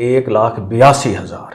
1,82,000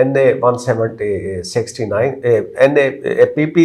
NA 169 PP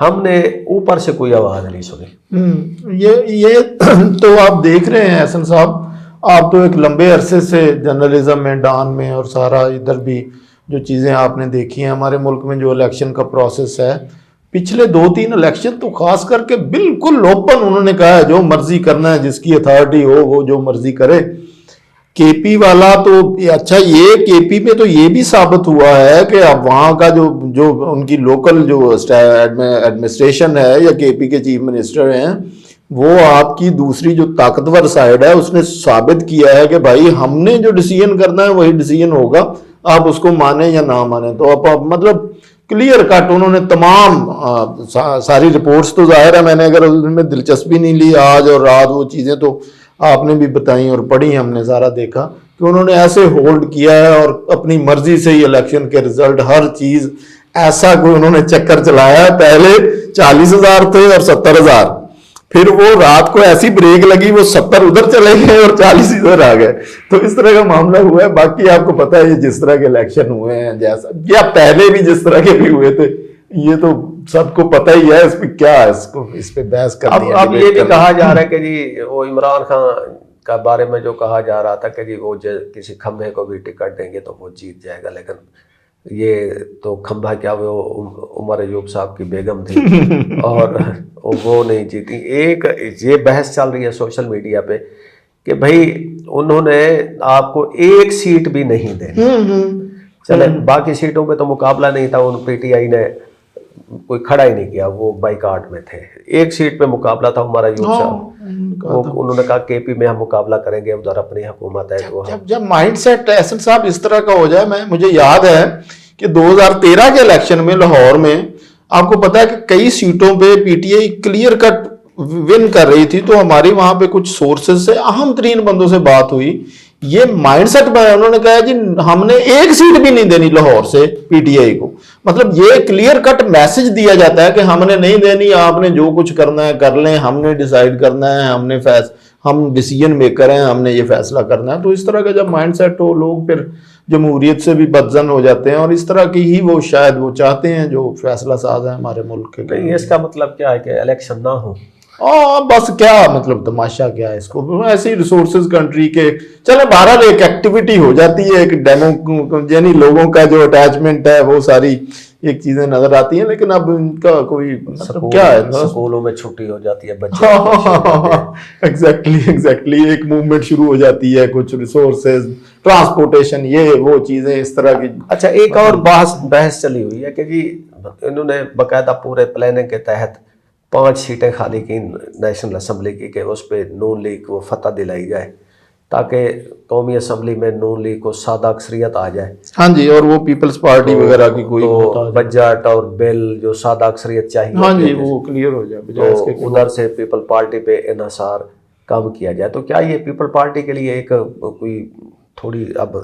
ہم نے اوپر سے کوئی آواز نہیں سنی. یہ تو آپ دیکھ رہے ہیں احسن صاحب، آپ تو ایک لمبے عرصے سے جرنلزم میں، ڈان میں اور سارا ادھر بھی جو چیزیں آپ نے دیکھی ہیں ہمارے ملک میں جو الیکشن کا پروسیس ہے، پچھلے 2-3 الیکشن تو خاص کر کے بالکل اوپن انہوں نے کہا ہے جو مرضی کرنا ہے، جس کی اتھارٹی ہو وہ جو مرضی کرے. کے پی والا تو اچھا، یہ کے پی میں تو یہ بھی ثابت ہوا ہے کہ اب وہاں کا جو ان کی لوکل جو ایڈمنسٹریشن ہے یا کے پی کے چیف منسٹر ہیں، وہ آپ کی دوسری جو طاقتور سائڈ ہے اس نے ثابت کیا ہے کہ بھائی ہم نے جو ڈیسیژن کرنا ہے وہی ڈیسیژن ہوگا، آپ اس کو مانیں یا نہ مانیں. تو اب مطلب کلیئر کٹ انہوں نے تمام ساری رپورٹس تو ظاہر ہے میں نے اگر ان میں دلچسپی نہیں لی آج اور رات، وہ چیزیں تو آپ نے بھی بتائیں اور پڑھی، ہم نے سارا دیکھا کہ انہوں نے ایسے ہولڈ کیا ہے اور اپنی مرضی سے ہی الیکشن کے رزلٹ ہر چیز ایسا کوئی انہوں نے چکر چلایا ہے. پہلے 40,000 تھے اور 70,000، پھر وہ رات کو ایسی بریک لگی وہ 70 ادھر چلے گئے اور 40 ادھر آ گئے. تو اس طرح کا معاملہ ہوا ہے. باقی آپ کو پتا ہے یہ جس طرح کے الیکشن ہوئے ہیں، جیسا یا پہلے بھی جس طرح کے بھی ہوئے تھے، یہ تو سب کو پتہ ہی ہے. اس پہ کیا ہے، اس پہ بحث کرنی ہے. اب یہ بھی کہا جا رہا ہے کہ جی وہ عمران خان کا بارے میں جو کہا جا رہا تھا کہ جی وہ کسی کھمبے کو بھی ٹکٹ دیں گے تو وہ جیت جائے گا، لیکن یہ تو کھمبا کیا، وہ عمر ایوب صاحب کی بیگم تھی اور وہ نہیں جیتی. ایک یہ بحث چل رہی ہے سوشل میڈیا پہ کہ بھائی انہوں نے آپ کو ایک سیٹ بھی نہیں دینی. چلے باقی سیٹوں پہ تو مقابلہ نہیں تھا، ان پی ٹی آئی نے کوئی کھڑا ہی نہیں کیا، وہ بائیکاٹ میں تھے. ایک سیٹ پہ مقابلہ تھا ہمارا ایوب صاحب، انہوں نے کہا کے پی میں ہم مقابلہ کریں گے، ادھر اپنی حکومت ہے. تو جب مائنڈ سیٹ احسن صاحب اس طرح کا ہو جائے، مجھے یاد ہے کہ 2013 کے الیکشن میں لاہور میں آپ کو پتا ہے کہ کئی سیٹوں پہ P T I clear cut won کر رہی تھی. تو ہماری وہاں پہ کچھ سورسز سے اہم ترین بندوں سے بات ہوئی، یہ مائنڈ سیٹ میں انہوں نے کہا جی ہم نے ایک سیٹ بھی نہیں دینی لاہور سے پی ٹی آئی کو. مطلب یہ کلیئر کٹ میسج دیا جاتا ہے کہ ہم نے نہیں دینی، آپ نے جو کچھ کرنا ہے کر لیں، ہم نے ڈیسائیڈ کرنا ہے، ہم ڈیسیجن میکر ہیں، ہم نے یہ فیصلہ کرنا ہے. تو اس طرح کا جب مائنڈ سیٹ ہو، لوگ پھر جمہوریت سے بھی بدزن ہو جاتے ہیں، اور اس طرح کی ہی وہ شاید وہ چاہتے ہیں جو فیصلہ ساز ہے ہمارے ملک کے. نہیں، اس کا مطلب کیا ہے کہ الیکشن نہ ہو. بس کیا مطلب تماشا کیا ہے اس کو، ایسی ریسورسز کنٹری کے چلے بہرحال ایک ایکٹیویٹی ہو جاتی ہے، ایک ڈیمو یعنی لوگوں کا جو اٹیچمنٹ ہے وہ ساری ایک چیزیں نظر آتی ہیں. لیکن اب ان کا کوئی مطلب کیا ہے، سکولوں میں چھٹی ہو جاتی ہے بچے. ایگزیکٹلی ایک موومنٹ شروع ہو جاتی ہے، کچھ ریسورسز، ٹرانسپورٹیشن، یہ وہ چیزیں اس طرح کی. اچھا، ایک اور بحث چلی ہوئی ہے کہ جی انہوں نے باقاعدہ پورے پلاننگ کے تحت 5 سیٹیں خالی کی نیشنل اسمبلی کی کہ اس پہ نون لیگ کو فتح دلائی جائے تاکہ قومی اسمبلی میں نون لیگ کو سادہ اکثریت آ جائے. ہاں جی، اور وہ پیپلز پارٹی وغیرہ کی کوئی بجٹ اور بل جو سادہ اکثریت چاہیے، ہاں جی، وہ کلیئر ہو جائے، تو ادھر سے پیپل پارٹی پہ انحصار کم کیا جائے. تو کیا یہ پیپل پارٹی کے لیے ایک کوئی تھوڑی اب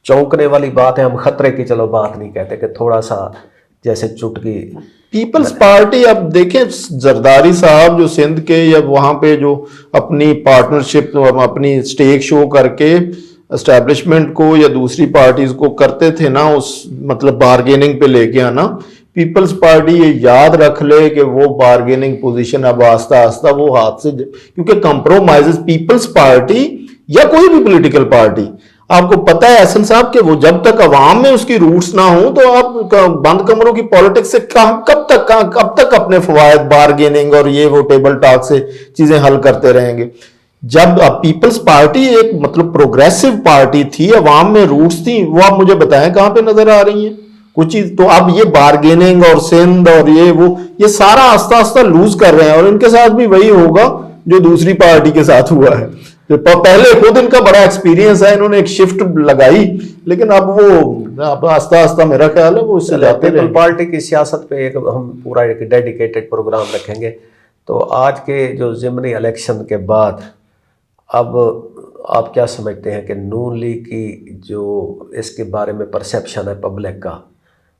چونکنے والی بات ہے؟ ہم خطرے کی چلو بات نہیں کہتے کہ تھوڑا سا جیسے چٹکی پیپلز پارٹی. اب دیکھیں زرداری صاحب جو سندھ کے یا وہاں پہ جو اپنی پارٹنرشپ اپنی سٹیک شو کر کے اسٹیبلشمنٹ کو یا دوسری پارٹیز کو کرتے تھے نا، اس مطلب بارگیننگ پہ لے کے آنا، پیپلز پارٹی یہ یاد رکھ لے کہ وہ بارگیننگ پوزیشن اب آہستہ آہستہ وہ ہاتھ سے، کیونکہ کمپرومائزز پیپلز پارٹی یا کوئی بھی پولیٹیکل پارٹی، آپ کو پتہ ہے احسن صاحب کہ وہ جب تک عوام میں اس کی روٹس نہ ہوں تو آپ بند کمروں کی پالیٹکس سے کب تک اپنے فوائد بارگیننگ اور یہ وہ ٹیبل ٹاک سے چیزیں حل کرتے رہیں گے. جب پیپلز پارٹی ایک مطلب پروگریسو پارٹی تھی، عوام میں روٹس تھیں، وہ آپ مجھے بتائیں کہاں پہ نظر آ رہی ہیں کچھ چیز. تو اب یہ بارگیننگ اور سندھ اور یہ سارا آہستہ آہستہ لوز کر رہے ہیں، اور ان کے ساتھ بھی وہی ہوگا جو دوسری پارٹی کے ساتھ ہوا ہے. پہلے خود ان کا بڑا ایکسپیرینس ہے، انہوں نے ایک شفٹ لگائی، لیکن اب وہ آہستہ آہستہ میرا خیال ہے وہ اس سے جاتے رہے. پیپل پارٹی کی سیاست پہ ایک ہم پورا ایک ڈیڈیکیٹڈ پروگرام رکھیں گے. تو آج کے جو ضمنی الیکشن کے بعد اب آپ کیا سمجھتے ہیں کہ نون لیگ کی جو اس کے بارے میں پرسیپشن ہے پبلک کا،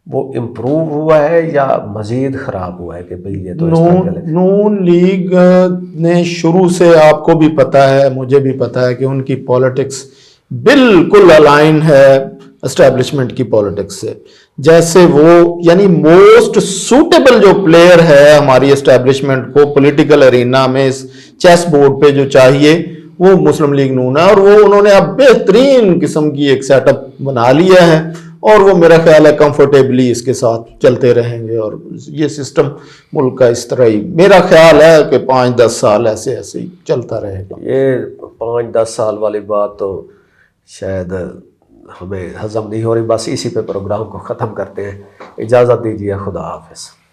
وہ امپروو ہوا ہے یا مزید خراب ہوا ہے کہ بھئی یہ تو نون لیگ نے شروع سے، آپ کو بھی پتا ہے مجھے بھی پتا ہے کہ ان کی پالیٹکس بالکل الائن ہے اسٹیبلشمنٹ کی پالیٹکس سے. جیسے وہ یعنی موسٹ سوٹیبل جو پلیئر ہے ہماری اسٹیبلشمنٹ کو پولیٹیکل ارینا میں چیس بورڈ پہ جو چاہیے وہ مسلم لیگ نون ہے, اور وہ انہوں نے اب بہترین قسم کی ایک سیٹ اپ بنا لیا ہے, اور وہ میرا خیال ہے کمفرٹیبلی اس کے ساتھ چلتے رہیں گے, اور یہ سسٹم ملک کا اس طرح ہی میرا خیال ہے کہ 5-10 سال ایسے ہی چلتا رہے گا. یہ 5-10 سال والی بات تو شاید ہمیں ہضم نہیں ہو رہی. بس اسی پہ پروگرام کو ختم کرتے ہیں. اجازت دیجیے, خدا حافظ.